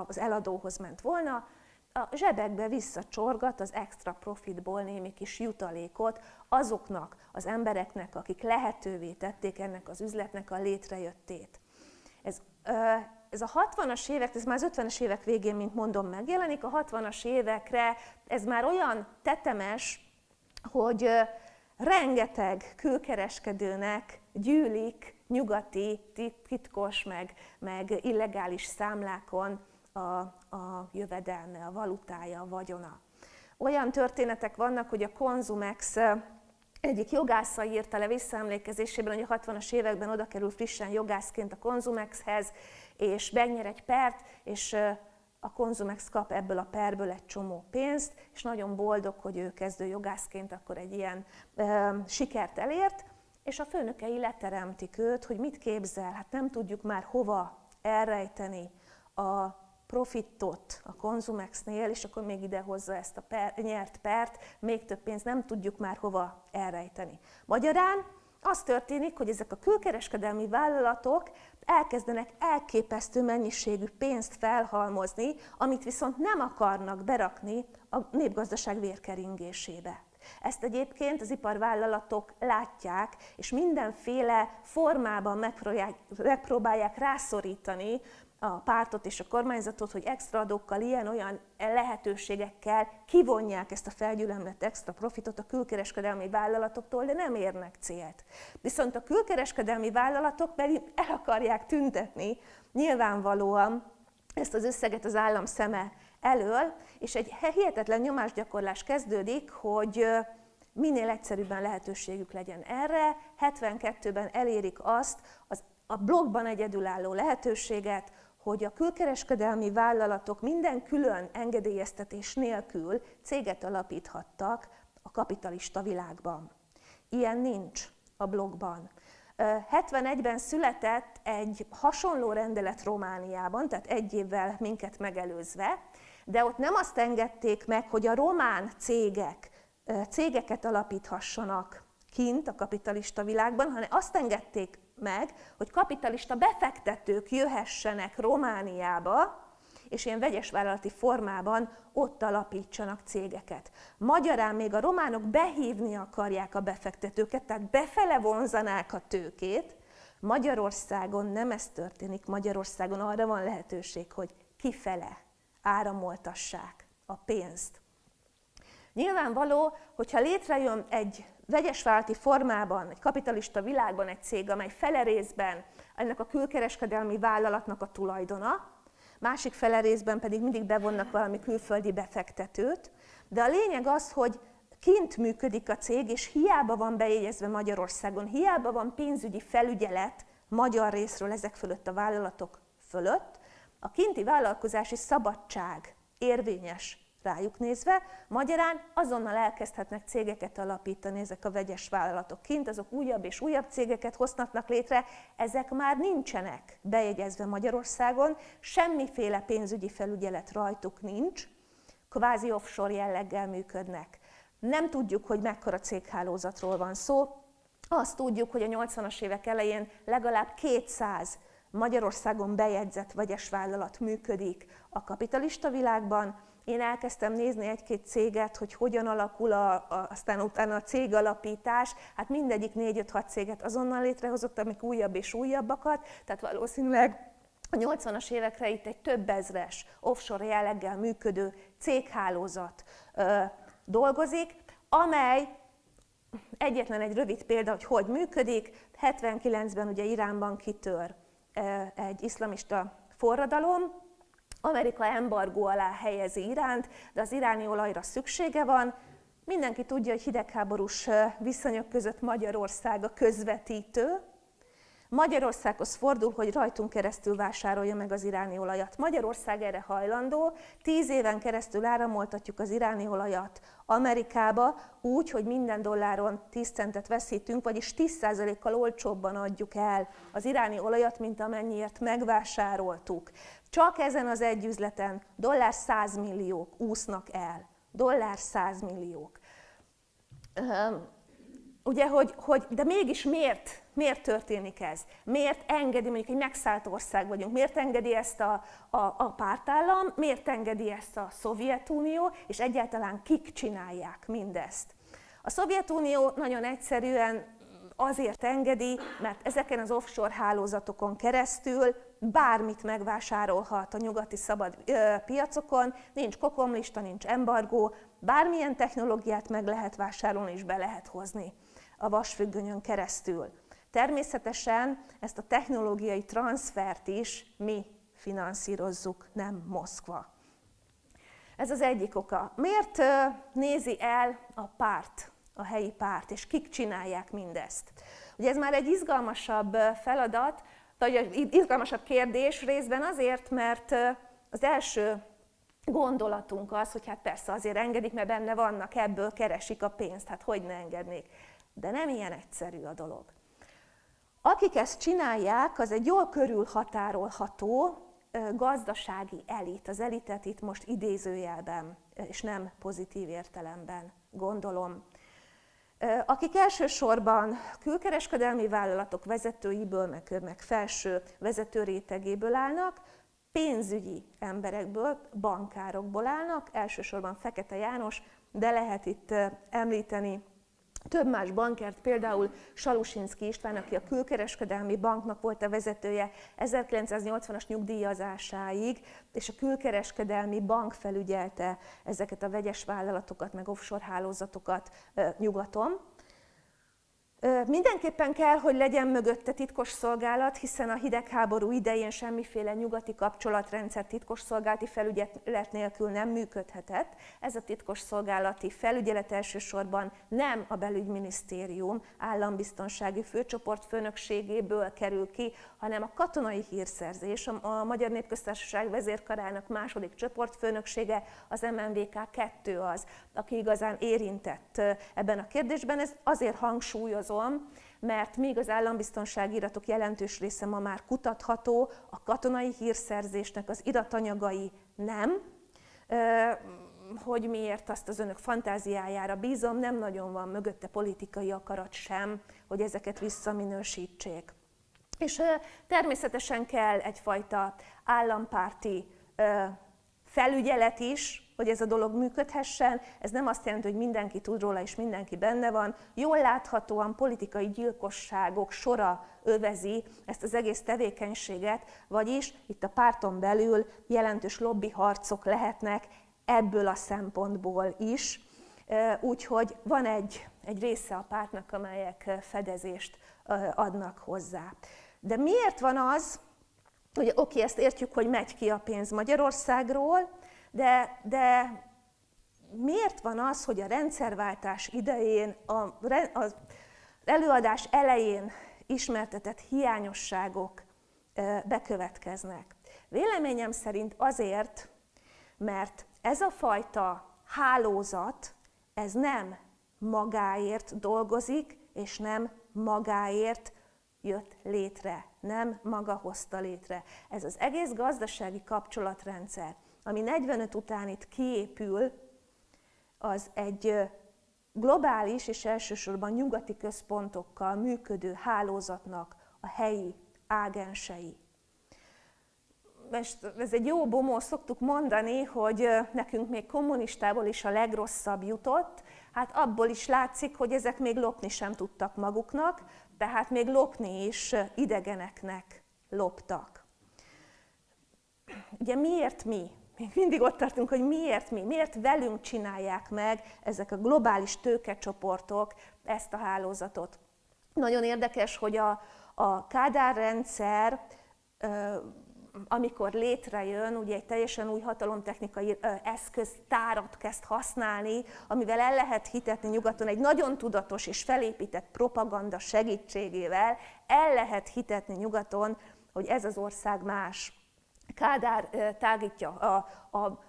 az eladóhoz ment volna, a zsebekbe visszacsorgat az extra profitból némi kis jutalékot azoknak az embereknek, akik lehetővé tették ennek az üzletnek a létrejöttét. Ez a 60-as évek, ez már az 50-es évek végén, mint mondom, megjelenik, a 60-as évekre ez már olyan tetemes, hogy rengeteg külkereskedőnek gyűlik nyugati, titkos, meg illegális számlákon a jövedelme, a valutája, a vagyona. Olyan történetek vannak, hogy a Konzumex egyik jogásza írta le visszaemlékezésében, hogy a 60-as években oda kerül frissen jogászként a Konzumexhez, és megnyer egy pert, és a Konzumex kap ebből a perből egy csomó pénzt, és nagyon boldog, hogy ő kezdő jogászként akkor egy ilyen sikert elért, és a főnökei leteremtik őt, hogy mit képzel, hát nem tudjuk már hova elrejteni a profitot a Konzumexnél, és akkor még idehozza ezt a nyert pert, még több pénzt nem tudjuk már hova elrejteni. Magyarán az történik, hogy ezek a külkereskedelmi vállalatok elkezdenek elképesztő mennyiségű pénzt felhalmozni, amit viszont nem akarnak berakni a népgazdaság vérkeringésébe. Ezt egyébként az iparvállalatok látják, és mindenféle formában megpróbálják rászorítani a pártot és a kormányzatot, hogy extra adókkal, ilyen-olyan lehetőségekkel kivonják ezt a felgyülemlett extra profitot a külkereskedelmi vállalatoktól, de nem érnek célt. Viszont a külkereskedelmi vállalatok pedig el akarják tüntetni nyilvánvalóan ezt az összeget az állam szeme elől, és egy hihetetlen nyomásgyakorlás kezdődik, hogy minél egyszerűbben lehetőségük legyen erre. 72-ben elérik azt, a blogban egyedülálló lehetőséget, hogy a külkereskedelmi vállalatok minden külön engedélyeztetés nélkül céget alapíthattak a kapitalista világban. Ilyen nincs a blogban. 71-ben született egy hasonló rendelet Romániában, tehát egy évvel minket megelőzve, de ott nem azt engedték meg, hogy a román cégeket alapíthassanak kint a kapitalista világban, hanem azt engedték meg, hogy kapitalista befektetők jöhessenek Romániába, és ilyen vegyes vállalati formában ott alapítsanak cégeket. Magyarán még a románok behívni akarják a befektetőket, tehát befele vonzanák a tőkét. Magyarországon nem ez történik, Magyarországon arra van lehetőség, hogy kifele áramoltassák a pénzt. Nyilvánvaló, hogyha létrejön egy vegyes vállalati formában, egy kapitalista világban egy cég, amely fele részben ennek a külkereskedelmi vállalatnak a tulajdona, másik fele részben pedig mindig bevonnak valami külföldi befektetőt, de a lényeg az, hogy kint működik a cég, és hiába van bejegyezve Magyarországon, hiába van pénzügyi felügyelet magyar részről ezek fölött a vállalatok fölött, a kinti vállalkozási szabadság érvényes rájuk nézve, magyarán azonnal elkezdhetnek cégeket alapítani ezek a vegyes vállalatok kint, azok újabb és újabb cégeket hozhatnak létre, ezek már nincsenek bejegyezve Magyarországon, semmiféle pénzügyi felügyelet rajtuk nincs, kvázi offshore jelleggel működnek. Nem tudjuk, hogy mekkora céghálózatról van szó, azt tudjuk, hogy a 80-as évek elején legalább 200 Magyarországon bejegyzett vegyes vállalat működik a kapitalista világban. Én elkezdtem nézni egy-két céget, hogy hogyan alakul aztán utána a cégalapítás. Hát mindegyik 4-5-6 céget azonnal létrehozott, amik újabb és újabbakat, tehát valószínűleg a 80-as évekre itt egy több ezres offshore jelleggel működő céghálózat dolgozik, amely egyetlen egy rövid példa, hogy működik. 79-ben ugye Iránban kitör egy iszlamista forradalom, Amerika embargó alá helyezi Iránt, de az iráni olajra szüksége van. Mindenki tudja, hogy hidegháborús viszonyok között Magyarország a közvetítő. Magyarországhoz fordul, hogy rajtunk keresztül vásárolja meg az iráni olajat. Magyarország erre hajlandó, 10 éven keresztül áramoltatjuk az iráni olajat Amerikába úgy, hogy minden dolláron 10 centet veszítünk, vagyis 10%-kal olcsóbban adjuk el az iráni olajat, mint amennyiért megvásároltuk. Csak ezen az egy üzleten dollár 100 milliók úsznak el. Dollár 100 milliók. Ugye, de mégis miért történik ez? Miért engedi, mondjuk egy megszállt ország vagyunk, miért engedi ezt a pártállam, miért engedi ezt a Szovjetunió, és egyáltalán kik csinálják mindezt? A Szovjetunió nagyon egyszerűen azért engedi, mert ezeken az offshore hálózatokon keresztül bármit megvásárolhat a nyugati szabad piacokon, nincs kokomlista, nincs embargó, bármilyen technológiát meg lehet vásárolni és be lehet hozni a vasfüggönyön keresztül. Természetesen ezt a technológiai transfert is mi finanszírozzuk, nem Moszkva. Ez az egyik oka. Miért nézi el a párt, a helyi párt, és kik csinálják mindezt? Ugye ez már egy izgalmasabb feladat, vagy egy izgalmasabb kérdés részben azért, mert az első gondolatunk az, hogy hát persze azért engedik, mert benne vannak, ebből keresik a pénzt, hát hogy ne engednék. De nem ilyen egyszerű a dolog. Akik ezt csinálják, az egy jól körülhatárolható gazdasági elit. Az elitet itt most idézőjelben, és nem pozitív értelemben gondolom. Akik elsősorban külkereskedelmi vállalatok vezetőiből, meg felső vezető rétegéből állnak, pénzügyi emberekből, bankárokból állnak, elsősorban Fekete János, de lehet itt említeni több más bankert, például Salusinszky István, aki a külkereskedelmi banknak volt a vezetője 1980-as nyugdíjazásáig, és a külkereskedelmi bank felügyelte ezeket a vegyes vállalatokat, meg offshore hálózatokat nyugaton. Mindenképpen kell, hogy legyen mögötte titkosszolgálat, hiszen a hidegháború idején semmiféle nyugati kapcsolatrendszer titkosszolgálati felügyelet nélkül nem működhetett. Ez a titkosszolgálati felügyelet elsősorban nem a belügyminisztérium állambiztonsági főcsoport főnökségéből kerül ki, hanem a katonai hírszerzés, a Magyar Népköztársaság vezérkarának második csoportfőnöksége, az MNVK 2 az, aki igazán érintett ebben a kérdésben. Ez azért hangsúlyozom, mert még az állambiztonsági iratok jelentős része ma már kutatható, a katonai hírszerzésnek az iratanyagai nem. Hogy miért, azt az önök fantáziájára bízom, nem nagyon van mögötte politikai akarat sem, hogy ezeket visszaminősítsék. És természetesen kell egyfajta állampárti felügyelet is, hogy ez a dolog működhessen. Ez nem azt jelenti, hogy mindenki tud róla és mindenki benne van. Jól láthatóan politikai gyilkosságok sora övezi ezt az egész tevékenységet, vagyis itt a párton belül jelentős lobbyharcok lehetnek ebből a szempontból is. Úgyhogy van egy része a pártnak, amelyek fedezést adnak hozzá. De miért van az, hogy oké, ezt értjük, hogy megy ki a pénz Magyarországról, de miért van az, hogy a rendszerváltás idején, az előadás elején ismertetett hiányosságok bekövetkeznek? Véleményem szerint azért, mert ez a fajta hálózat, ez nem magáért dolgozik, és nem magáért jött létre, nem maga hozta létre. Ez az egész gazdasági kapcsolatrendszer, ami 45 után itt kiépül, az egy globális és elsősorban nyugati központokkal működő hálózatnak a helyi ágensei. Most ez egy jó bomó, szoktuk mondani, hogy nekünk még kommunistából is a legrosszabb jutott, hát abból is látszik, hogy ezek még lopni sem tudtak maguknak, tehát még lopni is idegeneknek loptak. Ugye miért mi? Még mindig ott tartunk, hogy miért mi? Miért velünk csinálják meg ezek a globális tőkecsoportok ezt a hálózatot? Nagyon érdekes, hogy a Kádár rendszer, amikor létrejön, ugye egy teljesen új hatalomtechnikai eszköztárat kezd használni, amivel el lehet hitetni nyugaton egy nagyon tudatos és felépített propaganda segítségével, el lehet hitetni nyugaton, hogy ez az ország más. Kádár tágítja a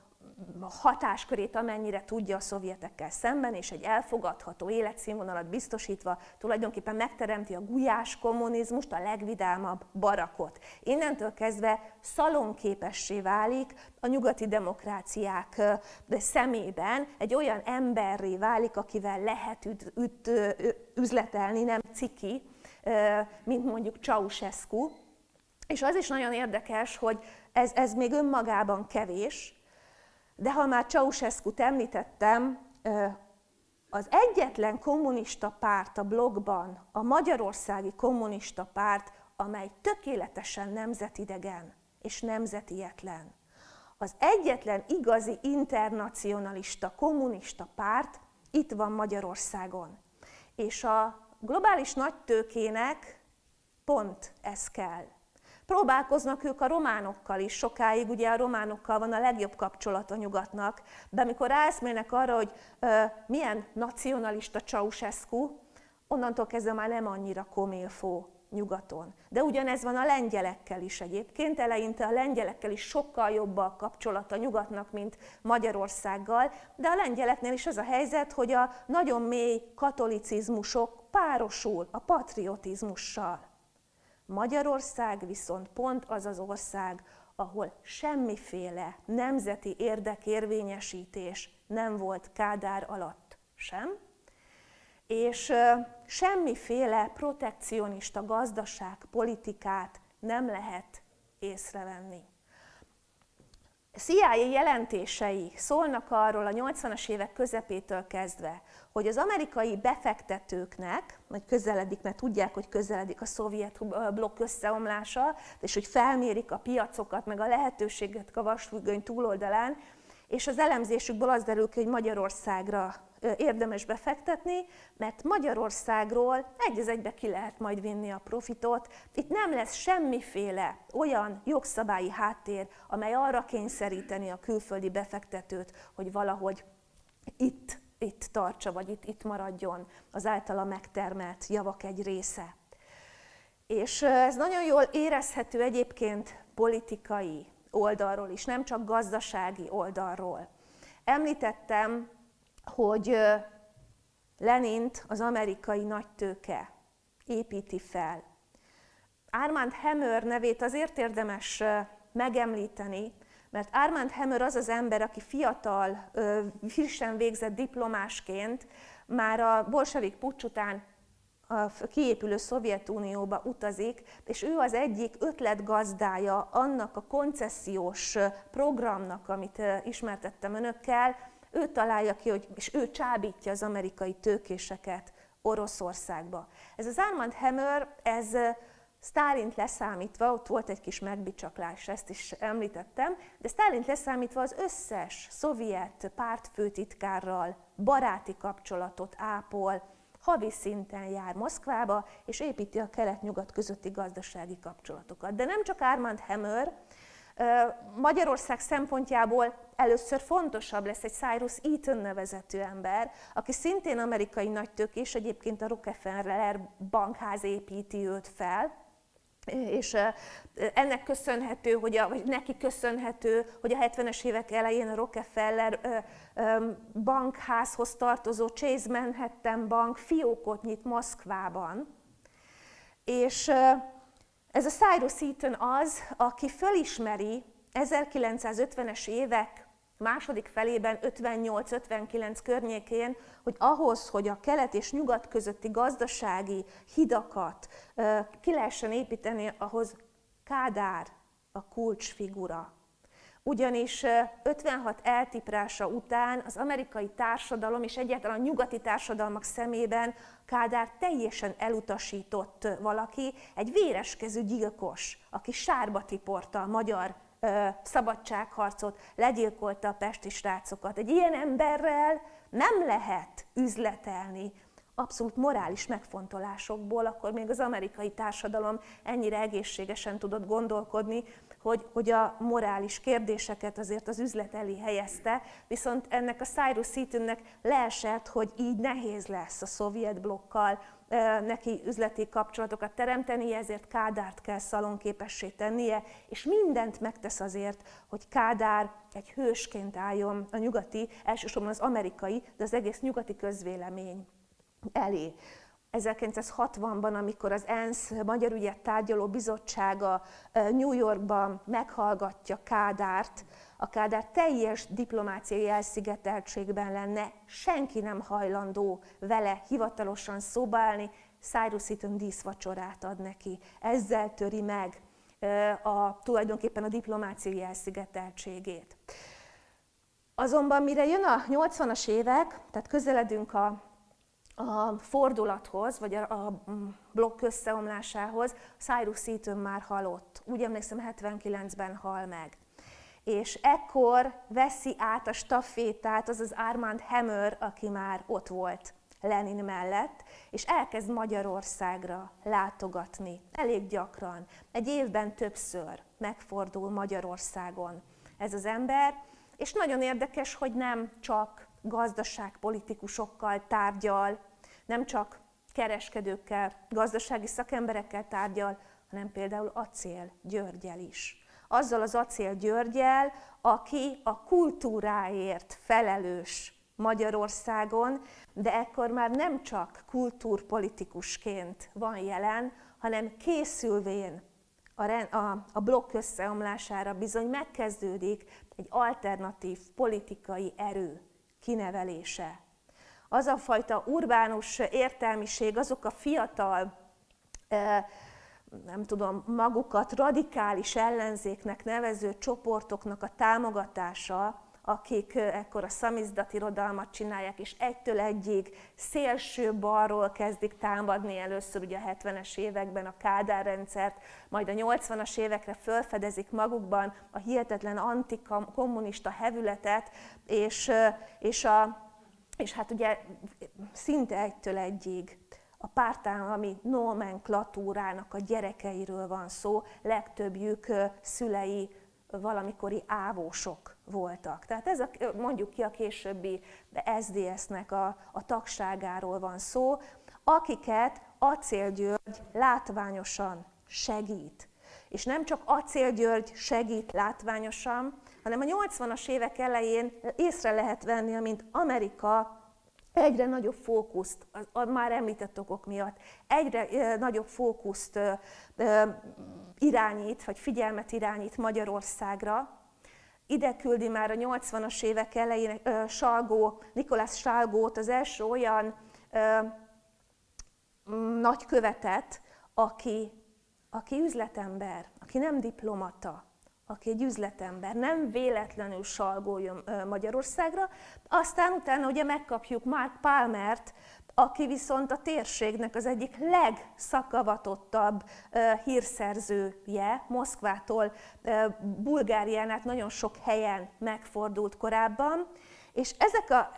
hatáskörét, amennyire tudja a szovjetekkel szemben, és egy elfogadható életszínvonalat biztosítva tulajdonképpen megteremti a gulyás kommunizmust, a legvidámabb barakot. Innentől kezdve szalonképessé válik a nyugati demokráciák szemében, egy olyan emberré válik, akivel lehet üzletelni, nem ciki, mint mondjuk Ceausescu. És az is nagyon érdekes, hogy ez még önmagában kevés, de ha már Ceausescut említettem, az egyetlen kommunista párt a blokkban, a Magyarországi Kommunista Párt, amely tökéletesen nemzetidegen és nemzetietlen. Az egyetlen igazi internacionalista kommunista párt itt van Magyarországon. És a globális nagytőkének pont ez kell. Próbálkoznak ők a románokkal is, sokáig ugye a románokkal van a legjobb kapcsolat a nyugatnak, de amikor ráeszmélnek arra, hogy milyen nacionalista Ceausescu, onnantól kezdve már nem annyira comme il faut nyugaton. De ugyanez van a lengyelekkel is egyébként, eleinte a lengyelekkel is sokkal jobb a kapcsolata nyugatnak, mint Magyarországgal, de a lengyeleknél is az a helyzet, hogy a nagyon mély katolicizmusok párosul a patriotizmussal. Magyarország viszont pont az az ország, ahol semmiféle nemzeti érdekérvényesítés nem volt Kádár alatt sem, és semmiféle protekcionista gazdaságpolitikát nem lehet észrevenni. CIA jelentései szólnak arról a 80-as évek közepétől kezdve, hogy az amerikai befektetőknek, vagy közeledik, mert tudják, hogy közeledik a szovjet blokk összeomlása, és hogy felmérik a piacokat, meg a lehetőséget a vasfüggöny túloldalán, és az elemzésükből az derül ki, hogy Magyarországra érdemes befektetni, mert Magyarországról egy az egybe ki lehet majd vinni a profitot. Itt nem lesz semmiféle olyan jogszabályi háttér, amely arra kényszeríteni a külföldi befektetőt, hogy valahogy itt tartsa, vagy itt maradjon az általa megtermelt javak egy része. És ez nagyon jól érezhető egyébként politikai oldalról is, nem csak gazdasági oldalról. Említettem, hogy Lenint az amerikai nagytőke építi fel. Armand Hammer nevét azért érdemes megemlíteni, mert Armand Hammer az az ember, aki fiatal, frissen végzett diplomásként már a bolsevik puccs után a kiépülő Szovjetunióba utazik, és ő az egyik ötletgazdája annak a koncesziós programnak, amit ismertettem önökkel. Ő találja ki, és ő csábítja az amerikai tőkéseket Oroszországba. Ez az Armand Hammer, ez Sztálint leszámítva, ott volt egy kis megbicsaklás, ezt is említettem, de Sztálint leszámítva az összes szovjet pártfőtitkárral baráti kapcsolatot ápol, havi szinten jár Moszkvába, és építi a kelet-nyugat közötti gazdasági kapcsolatokat. De nem csak Armand Hammer, Magyarország szempontjából először fontosabb lesz egy Cyrus Eaton nevezetű ember, aki szintén amerikai nagytőkés, egyébként a Rockefeller bankház építi őt fel, és ennek köszönhető, vagy neki köszönhető, hogy a 70-es évek elején a Rockefeller bankházhoz tartozó Chase Manhattan Bank fiókot nyit Moszkvában, és ez a Cyrus Eaton az, aki fölismeri 1950-es évek második felében, 58-59 környékén, hogy ahhoz, hogy a kelet és nyugat közötti gazdasági hidakat ki lehessen építeni, ahhoz Kádár a kulcsfigura. Ugyanis 56 eltiprása után az amerikai társadalom és egyáltalán a nyugati társadalmak szemében Kádár teljesen elutasított valaki, egy véreskezű gyilkos, aki sárba tiporta a magyar szabadságharcot, legyilkolta a pesti srácokat. Egy ilyen emberrel nem lehet üzletelni, abszolút morális megfontolásokból, akkor még az amerikai társadalom ennyire egészségesen tudott gondolkodni, hogy a morális kérdéseket azért az üzlet elé helyezte, viszont ennek a Cyrus Eatonnek leesett, hogy így nehéz lesz a szovjet blokkal neki üzleti kapcsolatokat teremteni, ezért Kádárt kell szalonképessé tennie, és mindent megtesz azért, hogy Kádár egy hősként álljon a nyugati, elsősorban az amerikai, de az egész nyugati közvélemény elé. 1960-ban, amikor az ENSZ Magyar Ügyek Tárgyaló Bizottsága New Yorkban meghallgatja Kádárt, a Kádár teljes diplomáciai elszigeteltségben lenne, senki nem hajlandó vele hivatalosan szóba állni, Cyrus Eaton díszvacsorát ad neki. Ezzel töri meg tulajdonképpen a diplomáciai elszigeteltségét. Azonban mire jön a 80-as évek, tehát közeledünk a fordulathoz, vagy a blokk összeomlásához, Cyrus Eaton már halott. Úgy emlékszem, 79-ben hal meg. És ekkor veszi át a stafétát az az Armand Hammer, aki már ott volt Lenin mellett, és elkezd Magyarországra látogatni. Elég gyakran, egy évben többször megfordul Magyarországon ez az ember, és nagyon érdekes, hogy nem csak gazdaságpolitikusokkal tárgyal, nem csak kereskedőkkel, gazdasági szakemberekkel tárgyal, hanem például Acél Györggyel is. Azzal az Acél Györggyel, aki a kultúráért felelős Magyarországon, de ekkor már nem csak kultúrpolitikusként van jelen, hanem készülvén a blokk összeomlására bizony megkezdődik egy alternatív politikai erő kinevelése. Az a fajta urbánus értelmiség, azok a fiatal, nem tudom, magukat radikális ellenzéknek nevező csoportoknak a támogatása, akik ekkor a szamizdat-irodalmat csinálják, és egytől egyig szélső balról kezdik támadni először ugye a 70-es években a Kádár rendszert, majd a 80-as évekre felfedezik magukban a hihetetlen antikommunista hevületet, és hát ugye szinte egytől egyig a pártállami nomenklatúrának a gyerekeiről van szó, legtöbbjük szülei valamikori ávósok voltak. Tehát ez mondjuk ki a későbbi SZDSZ-nek a tagságáról van szó, akiket Acél György látványosan segít. És nem csak Acél György segít látványosan, hanem a 80-as évek elején észre lehet venni, amint Amerika egyre nagyobb fókuszt, a már említett okok miatt, egyre nagyobb fókuszt irányít, vagy figyelmet irányít Magyarországra. Ide küldi már a 80-as évek elején Nikolás Salgót, az első olyan nagykövetet, aki üzletember, aki nem diplomata, aki egy üzletember, nem véletlenül Salgó jön Magyarországra. Aztán utána ugye megkapjuk Mark Palmert, aki viszont a térségnek az egyik legszakavatottabb hírszerzője, Moszkvától Bulgárián át nagyon sok helyen megfordult korábban, és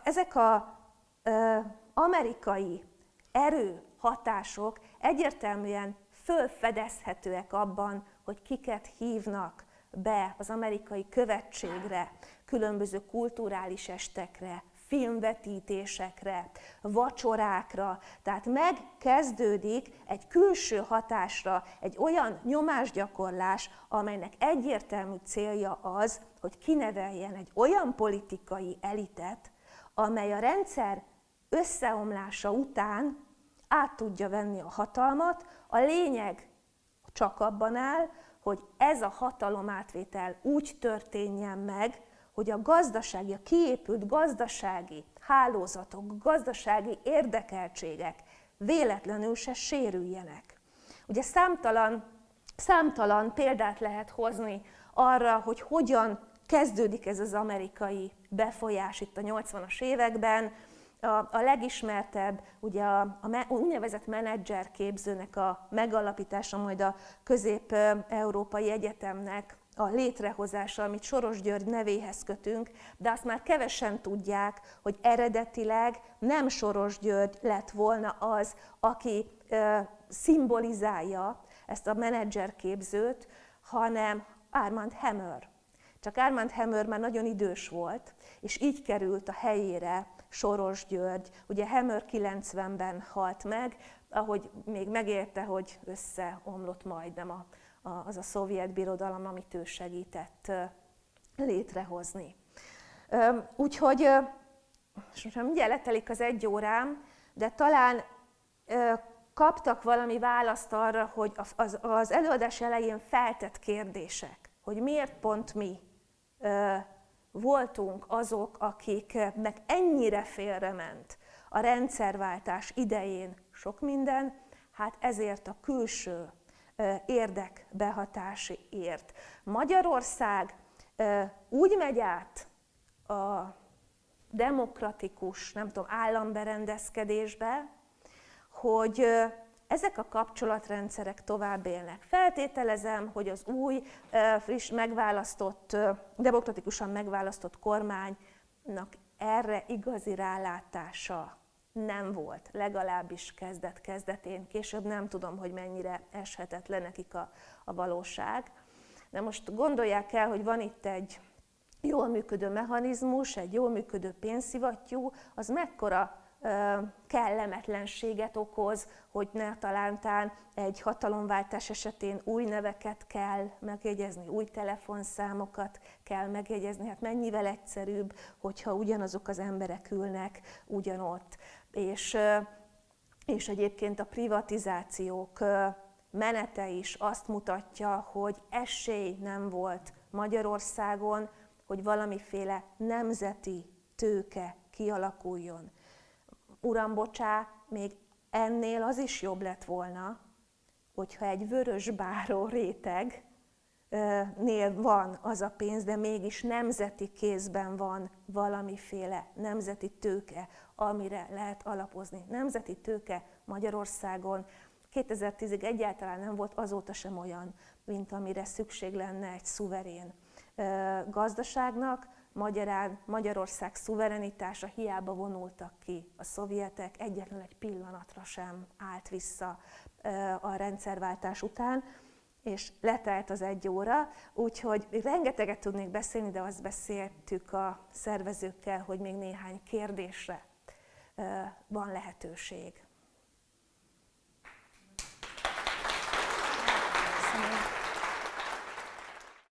ezek a amerikai erőhatások egyértelműen fölfedezhetőek abban, hogy kiket hívnak be az amerikai követségre, különböző kulturális estekre, filmvetítésekre, vacsorákra, tehát megkezdődik egy külső hatásra, egy olyan nyomásgyakorlás, amelynek egyértelmű célja az, hogy kineveljen egy olyan politikai elitet, amely a rendszer összeomlása után át tudja venni a hatalmat. A lényeg csak abban áll, hogy ez a hatalomátvétel úgy történjen meg, hogy a kiépült gazdasági hálózatok, gazdasági érdekeltségek véletlenül se sérüljenek. Ugye számtalan példát lehet hozni arra, hogy hogyan kezdődik ez az amerikai befolyás itt a 80-as években. A legismertebb ugye a úgynevezett menedzserképzőnek a megalapítása, majd a Közép-Európai Egyetemnek a létrehozása, amit Soros György nevéhez kötünk, de azt már kevesen tudják, hogy eredetileg nem Soros György lett volna az, aki szimbolizálja ezt a menedzserképzőt, hanem Armand Hammer. Csak Armand Hammer már nagyon idős volt, és így került a helyére Soros György. Ugye Hammer 90-ben halt meg, ahogy még megérte, hogy összeomlott majdnem az a szovjet birodalom, amit ő segített létrehozni. Úgyhogy mindjárt letelik az 1 órám, de talán kaptak valami választ arra, hogy az előadás elején feltett kérdések, hogy miért pont mi voltunk azok, akiknek ennyire félrement a rendszerváltás idején sok minden, hát ezért a külső érdekbehatásért. Magyarország úgy megy át a demokratikus, nem tudom, államberendezkedésbe, hogy ezek a kapcsolatrendszerek tovább élnek. Feltételezem, hogy az új, friss, megválasztott, demokratikusan megválasztott kormánynak erre igazi rálátása nem volt, legalábbis kezdet-kezdetén. Később nem tudom, hogy mennyire eshetett le nekik a valóság. De most gondolják el, hogy van itt egy jól működő mechanizmus, egy jól működő pénzszivattyú, az mekkora kellemetlenséget okoz, hogy ne talántán egy hatalomváltás esetén új neveket kell megjegyezni, új telefonszámokat kell megjegyezni. Hát mennyivel egyszerűbb, hogyha ugyanazok az emberek ülnek ugyanott. És egyébként a privatizációk menete is azt mutatja, hogy esély nem volt Magyarországon, hogy valamiféle nemzeti tőke kialakuljon. Uram, bocsá, még ennél az is jobb lett volna, hogyha egy vörösbáró rétegnél van az a pénz, de mégis nemzeti kézben van valamiféle nemzeti tőke, amire lehet alapozni. Nemzeti tőke Magyarországon 2010-ig egyáltalán nem volt, azóta sem olyan, mint amire szükség lenne egy szuverén gazdaságnak. Magyarán Magyarország szuverenitása, hiába vonultak ki a szovjetek, egyetlen egy pillanatra sem állt vissza a rendszerváltás után, és letelt az 1 óra, úgyhogy rengeteget tudnék beszélni, de azt beszéltük a szervezőkkel, hogy még néhány kérdésre van lehetőség.